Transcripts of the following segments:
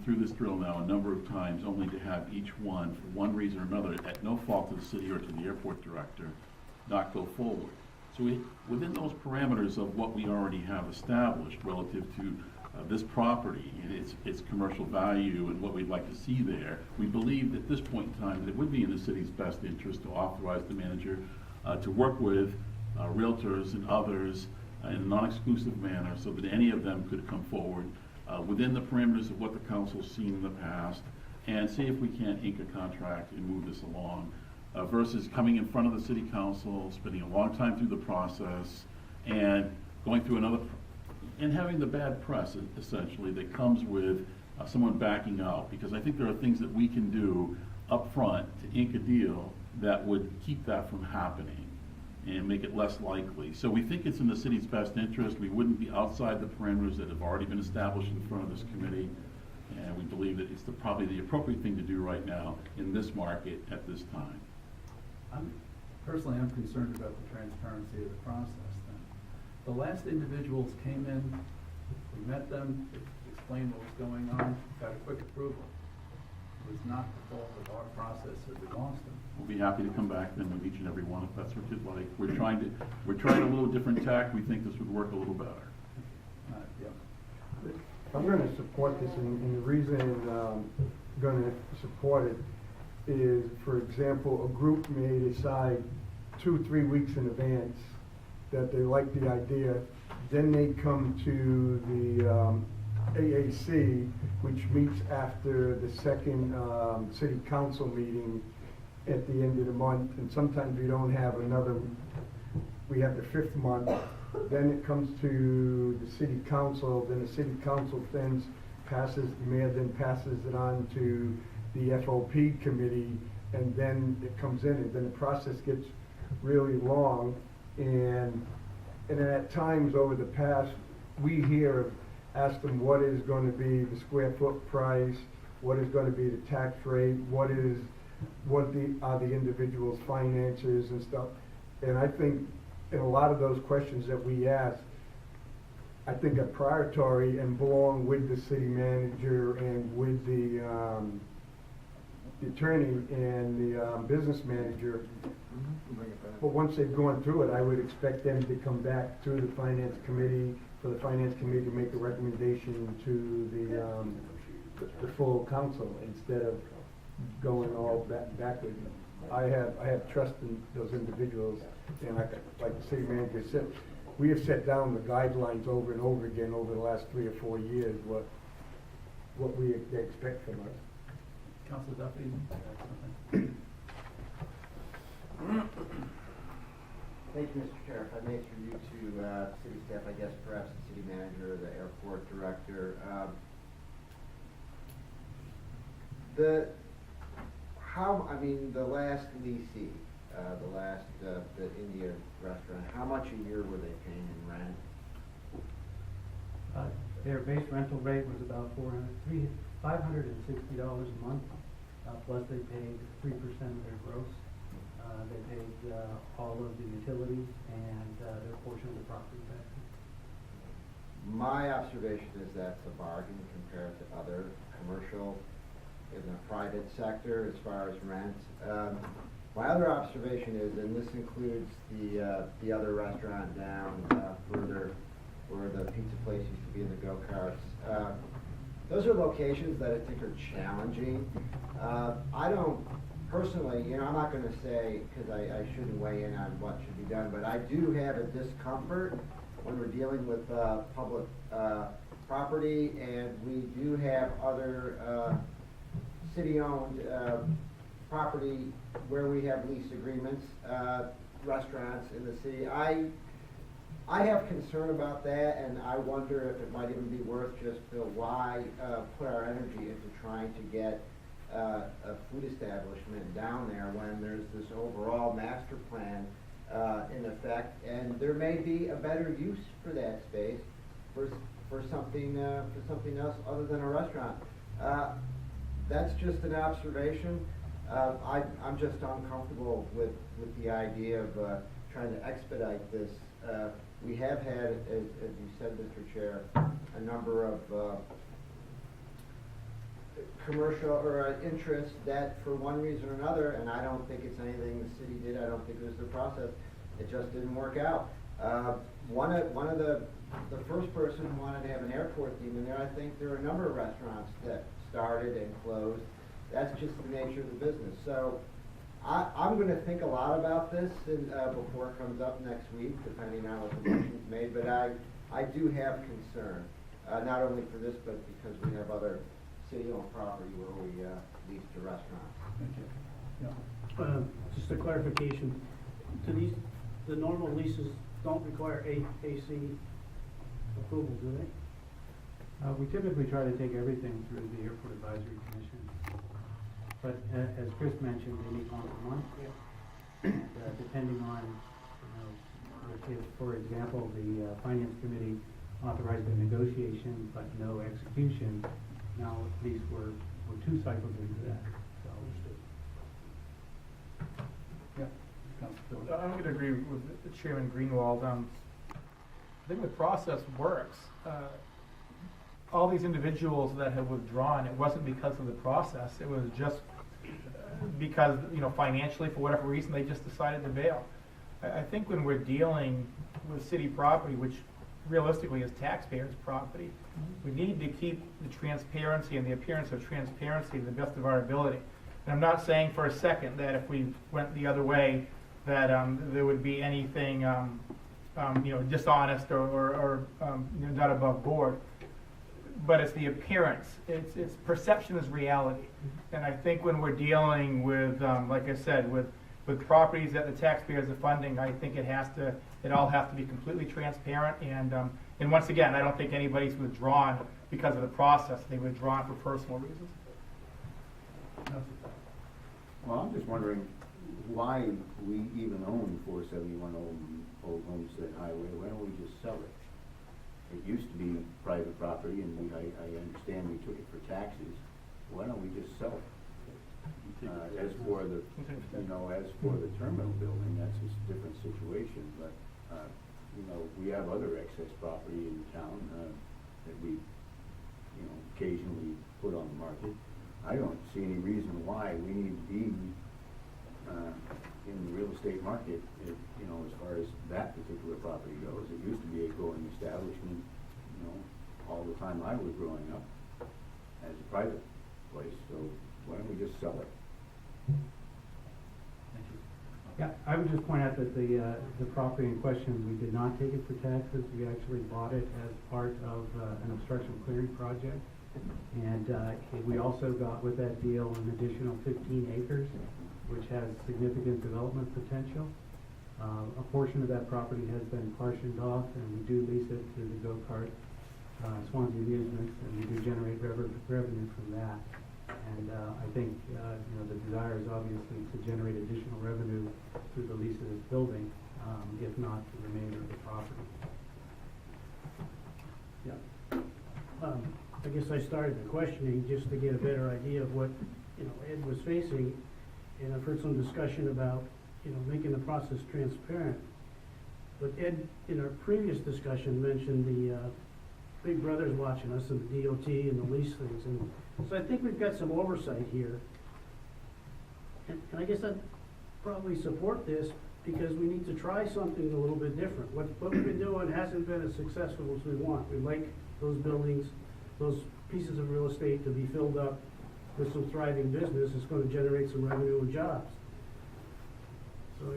through this drill now a number of times, only to have each one, for one reason or another, at no fault of the city or to the airport director, not go forward. So within those parameters of what we already have established relative to this property and its commercial value and what we'd like to see there, we believe at this point in time that it would be in the city's best interest to authorize the manager to work with realtors and others in a non-exclusive manner so that any of them could come forward within the parameters of what the council's seen in the past and see if we can't ink a contract and move this along versus coming in front of the city council, spending a long time through the process and going through another and having the bad press essentially that comes with someone backing out, because I think there are things that we can do up front to ink a deal that would keep that from happening and make it less likely. So we think it's in the city's best interest. We wouldn't be outside the parameters that have already been established in front of this committee, and we believe that it's probably the appropriate thing to do right now in this market at this time. Personally, I'm concerned about the transparency of the process then. The last individuals came in, we met them, explained what was going on, got a quick approval. It was not the fault of our process that we lost them. We'll be happy to come back then with each and every one if that's what you'd like. We're trying a little different tack. We think this would work a little better. Yeah. I'm going to support this, and the reason I'm going to support it is, for example, a group may decide 2-3 weeks in advance that they like the idea, then they come to the AAC, which meets after the second city council meeting at the end of the month, and sometimes we don't have another, we have the 5th month, then it comes to the city council, then the city council then passes, the mayor then passes it on to the FOP committee, and then it comes in, and then the process gets really long, and at times over the past, we here have asked them what is going to be the square foot price, what is going to be the tax rate, what are the individual's finances and stuff, and I think in a lot of those questions that we ask, I think are priority and belong with the city manager and with the attorney and the business manager. But once they've gone through it, I would expect them to come back to the finance committee, for the finance committee to make a recommendation to the full council instead of going all backward. I have trust in those individuals, and like the city manager said, we have set down the guidelines over and over again over the last 3 or 4 years what they expect from us. Councilor Duffy, you have something? Thank you, Mr. Chair. If I may, through you to city staff, I guess perhaps the city manager, the airport director. The last leasee, the India restaurant, how much a year were they paying in rent? Their base rental rate was about $560 a month, plus they paid 3% of their gross. They paid all of the utilities and their portion of the property taxes. My observation is that's a bargain compared to other commercial in the private sector as far as rent. My other observation is, and this includes the other restaurant down further where the pizza place used to be in the go-karts. Those are locations that I think are challenging. I don't personally, I'm not going to say, because I shouldn't weigh in on what should be done, but I do have a discomfort when we're dealing with public property, and we do have other city-owned property where we have lease agreements, restaurants in the city. I have concern about that, and I wonder if it might even be worth just why put our energy into trying to get a food establishment down there when there's this overall master plan in effect, and there may be a better use for that space for something else other than a restaurant. That's just an observation. I'm just uncomfortable with the idea of trying to expedite this. We have had, as you said, Mr. Chair, a number of commercial or an interest that for one reason or another, and I don't think it's anything the city did, I don't think it was the process, it just didn't work out. One of the first person who wanted to have an airport theme in there, I think there are a number of restaurants that started and closed. That's just the nature of the business. So I'm gonna think a lot about this and, before it comes up next week, depending on what the motion's made, but I do have concern, not only for this, but because we have other city-owned property where we, lease to restaurants. Thank you. Yeah. Just a clarification, the normal leases don't require AC approval, do they? We typically try to take everything through the Airport Advisory Commission. But as Chris mentioned, they need once a month. Depending on, if, for example, the Finance Committee authorized a negotiation but no execution, now at least we're 2 cycles into that. So. Yeah. Councilor Phil. I'm going to agree with Chairman Greenwald. I think the process works. All these individuals that have withdrawn, it wasn't because of the process. It was just because, financially, for whatever reason, they just decided to bail. I think when we're dealing with city property, which realistically is taxpayers' property, we need to keep the transparency and the appearance of transparency to the best of our ability. And I'm not saying for a second that if we went the other way, that there would be anything, dishonest or not above board. But it's the appearance. It's perception is reality. And I think when we're dealing with, like I said, with properties that the taxpayers are funding, I think it all has to be completely transparent. And once again, I don't think anybody's withdrawn because of the process. They withdrawn for personal reasons. Well, I'm just wondering why we even own 471 Old Homestead Highway. Why don't we just sell it? It used to be private property, and I understand we took it for taxes. Why don't we just sell it? As for the terminal building, that's a different situation. But we have other excess property in town that we, occasionally put on the market. I don't see any reason why we need to be in the real estate market, as far as that particular property goes. It used to be a growing establishment, all the time I was growing up as a private place. So why don't we just sell it? Thank you. Yeah, I would just point out that the property in question, we did not take it for taxes. We actually bought it as part of an obstruction clearing project. And we also got with that deal an additional 15 acres, which has significant development potential. A portion of that property has been partitioned off, and we do lease it to the go-kart Swansea Amusements, and we do generate revenue from that. And I think the desire is obviously to generate additional revenue through the lease of this building, if not the remainder of the property. Yeah. I guess I started the questioning just to get a better idea of what, Ed was facing. And I've heard some discussion about, making the process transparent. But Ed, in our previous discussion, mentioned the Big Brother's watching us and the DOT and the lease things. And so I think we've got some oversight here. And I guess I'd probably support this because we need to try something a little bit different. What we've been doing hasn't been as successful as we want. We like those buildings, those pieces of real estate to be filled up with some thriving business. It's going to generate some revenue and jobs. So,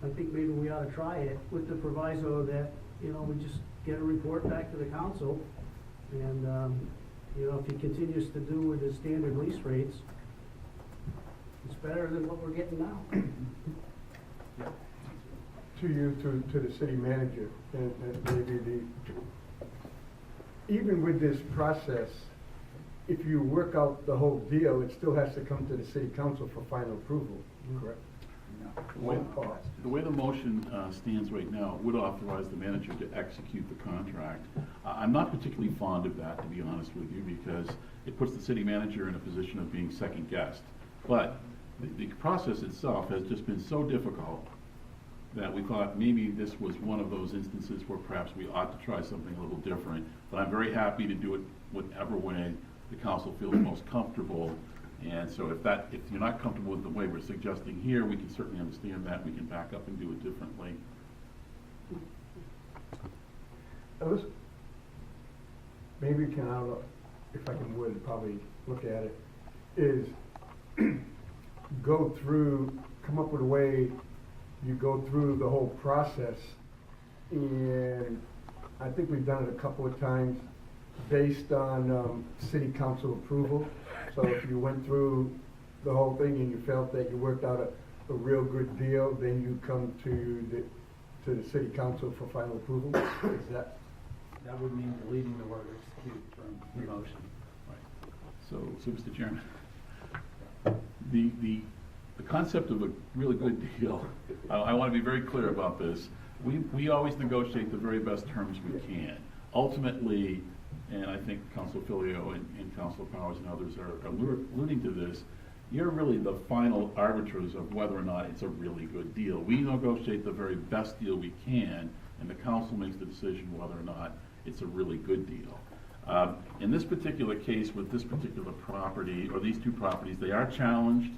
I think maybe we ought to try it with the proviso that, we just get a report back to the council. And, if he continues to do with his standard lease rates, it's better than what we're getting now. To the city manager, and maybe even with this process, if you work out the whole deal, it still has to come to the city council for final approval, correct? The way the motion stands right now would authorize the manager to execute the contract. I'm not particularly fond of that, to be honest with you, because it puts the city manager in a position of being second guessed. But the process itself has just been so difficult that we thought maybe this was one of those instances where perhaps we ought to try something a little different. But I'm very happy to do it whatever way the council feels most comfortable. And so if you're not comfortable with the way we're suggesting here, we can certainly understand that. We can back up and do it differently. Maybe can, if I can would probably look at it, is come up with a way, you go through the whole process, and I think we've done it a couple of times based on city council approval. So if you went through the whole thing and you felt that you worked out a real good deal, then you come to the city council for final approval. Is that? That would mean deleting the word execute from the motion. Right. So Mr. Chairman, the concept of a really good deal, I want to be very clear about this. We always negotiate the very best terms we can. Ultimately, and I think Council Filio and Council Powers and others are alluding to this, you're really the final arbiters of whether or not it's a really good deal. We negotiate the very best deal we can, and the council makes the decision whether or not it's a really good deal. In this particular case, with this particular property, or these two properties, they are challenged.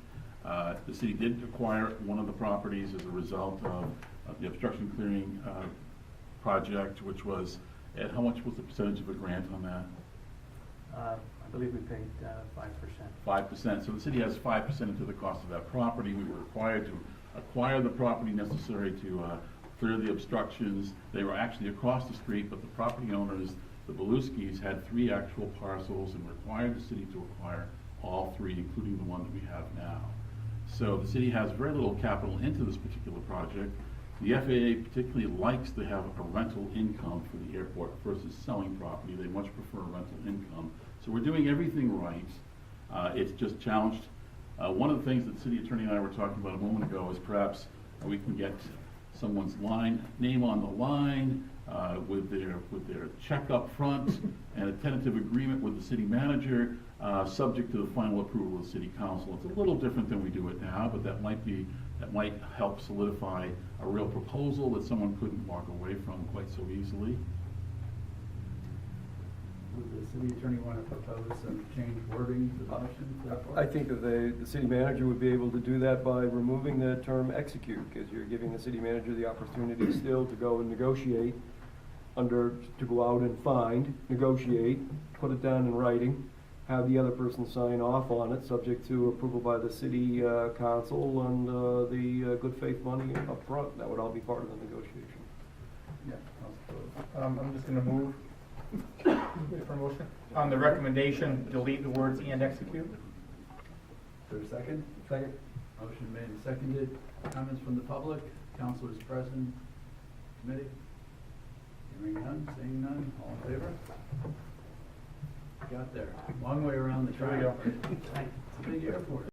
The city did acquire one of the properties as a result of the obstruction clearing project, which was, Ed, how much was the percentage of a grant on that? I believe we paid 5%. 5%. So the city has 5% into the cost of that property. We were required to acquire the property necessary to clear the obstructions. They were actually across the street, but the property owners, the Beluskis, had 3 actual parcels and required the city to acquire all 3, including the one that we have now. So the city has very little capital into this particular project. The FAA particularly likes to have a rental income for the airport versus selling property. They much prefer rental income. So we're doing everything right. It's just challenged. One of the things that the city attorney and I were talking about a moment ago is perhaps we can get someone's name on the line with their check up front and a tentative agreement with the city manager, subject to the final approval of the city council. It's a little different than we do it now, but that might help solidify a real proposal that someone couldn't walk away from quite so easily. Would the city attorney want to propose some change wording to the motion? to that I part? think that the city manager would be able to do that by removing the term execute, because you're giving the city manager the opportunity still to go and negotiate to go out and find, negotiate, put it down in writing, have the other person sign off on it, subject to approval by the city council and the good faith money up front. That would all be part of the negotiation. Yeah, Council I'm just gonna move for a motion. On the recommendation, delete the words and execute. Is there a second? Second. Motion made and seconded. Comments from the public? Councilors present? Committee? Hearing none, seeing none, all in favor? Got there. Long way around the There we track. go. It's a big airport.